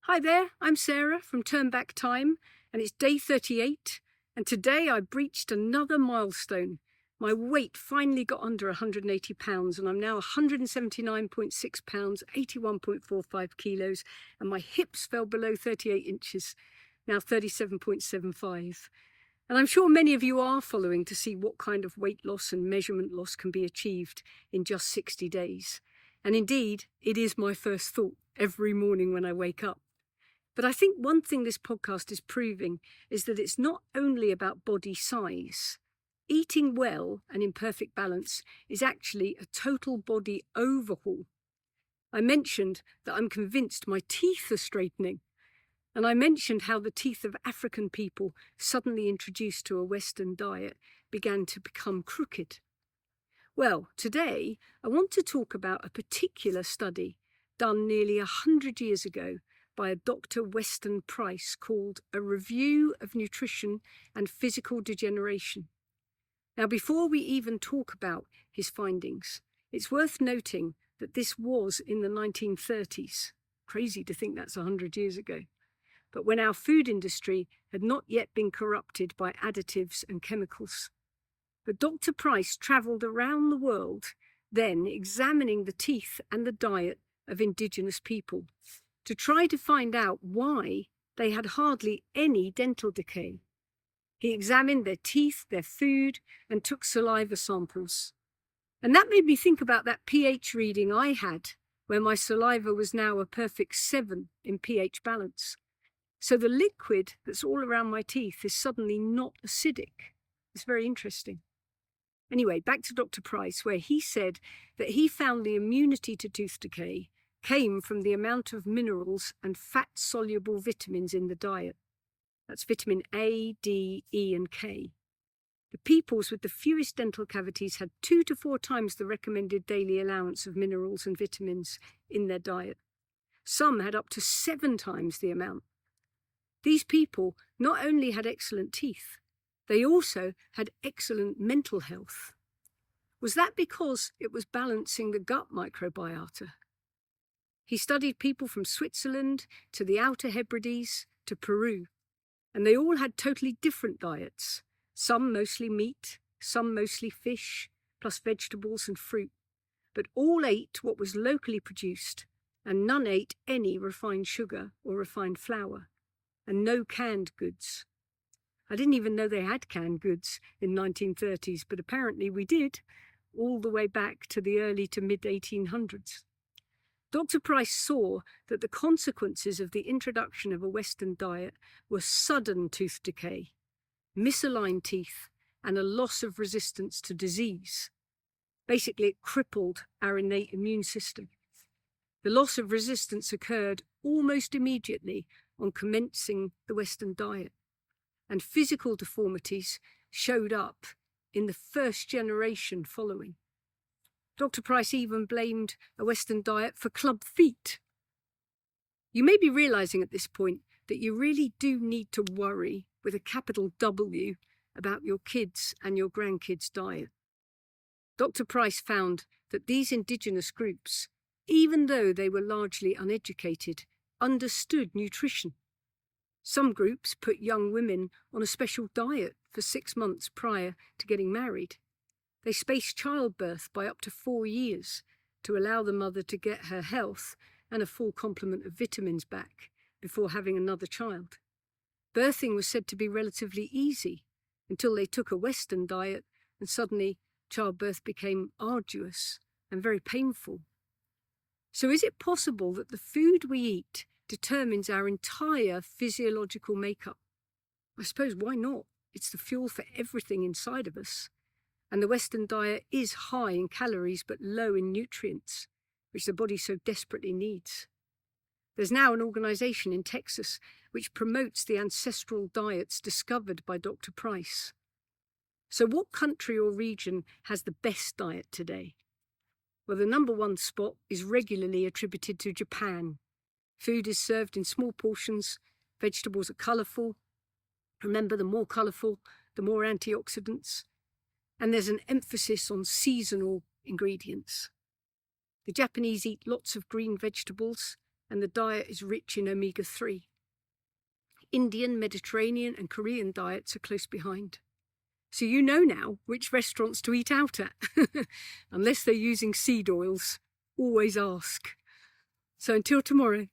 Hi there, I'm Sarah from Turn Back Time, and it's day 38, and today I breached another milestone. My weight finally got under 180 pounds, and I'm now 179.6 pounds, 81.45 kilos, and my hips fell below 38 inches, now 37.75. And I'm sure many of you are following to see what kind of weight loss and measurement loss can be achieved in just 60 days. And indeed, it is my first thought every morning when I wake up. But I think one thing this podcast is proving is that it's not only about body size. Eating well and in perfect balance is actually a total body overhaul. I mentioned that I'm convinced my teeth are straightening. And I mentioned how the teeth of African people suddenly introduced to a Western diet began to become crooked. Well, today I want to talk about a particular study done nearly 100 years ago by a Dr Weston Price called A Review of Nutrition and Physical Degeneration. Now, before we even talk about his findings, it's worth noting that this was in the 1930s. Crazy to think that's 100 years ago. But when our food industry had not yet been corrupted by additives and chemicals. But Dr. Price travelled around the world, then examining the teeth and the diet of indigenous people to try to find out why they had hardly any dental decay. He examined their teeth, their food, and took saliva samples. And that made me think about that pH reading I had, where my saliva was now a perfect 7 in pH balance. So the liquid that's all around my teeth is suddenly not acidic. It's very interesting. Anyway, back to Dr. Price, where he said that he found the immunity to tooth decay came from the amount of minerals and fat-soluble vitamins in the diet. That's vitamin A, D, E, and K. The peoples with the fewest dental cavities had 2 to 4 times the recommended daily allowance of minerals and vitamins in their diet. Some had up to 7 times the amount. These people not only had excellent teeth, they also had excellent mental health. Was that because it was balancing the gut microbiota? He studied people from Switzerland to the Outer Hebrides to Peru, and they all had totally different diets, some mostly meat, some mostly fish, plus vegetables and fruit, but all ate what was locally produced, and none ate any refined sugar or refined flour, and no canned goods. I didn't even know they had canned goods in 1930s, but apparently we did, all the way back to the early to mid-1800s. Dr. Price saw that the consequences of the introduction of a Western diet were sudden tooth decay, misaligned teeth, and a loss of resistance to disease. Basically, it crippled our innate immune system. The loss of resistance occurred almost immediately on commencing the Western diet, and physical deformities showed up in the first generation following. Dr. Price even blamed a Western diet for club feet. You may be realising at this point that you really do need to worry with a capital W about your kids' and your grandkids' diet. Dr. Price found that these indigenous groups, even though they were largely uneducated, understood nutrition. Some groups put young women on a special diet for 6 months prior to getting married. They spaced childbirth by up to 4 years to allow the mother to get her health and a full complement of vitamins back before having another child. Birthing was said to be relatively easy until they took a Western diet and suddenly childbirth became arduous and very painful. So is it possible that the food we eat determines our entire physiological makeup? I suppose why not? It's the fuel for everything inside of us. And the Western diet is high in calories but low in nutrients, which the body so desperately needs. There's now an organisation in Texas which promotes the ancestral diets discovered by Dr. Price. So what country or region has the best diet today? Well, the number 1 spot is regularly attributed to Japan. Food is served in small portions, vegetables are colourful. Remember, the more colourful, the more antioxidants. And there's an emphasis on seasonal ingredients. The Japanese eat lots of green vegetables, and the diet is rich in omega-3. Indian, Mediterranean and Korean diets are close behind. So you know now which restaurants to eat out at. Unless they're using seed oils, always ask. So until tomorrow.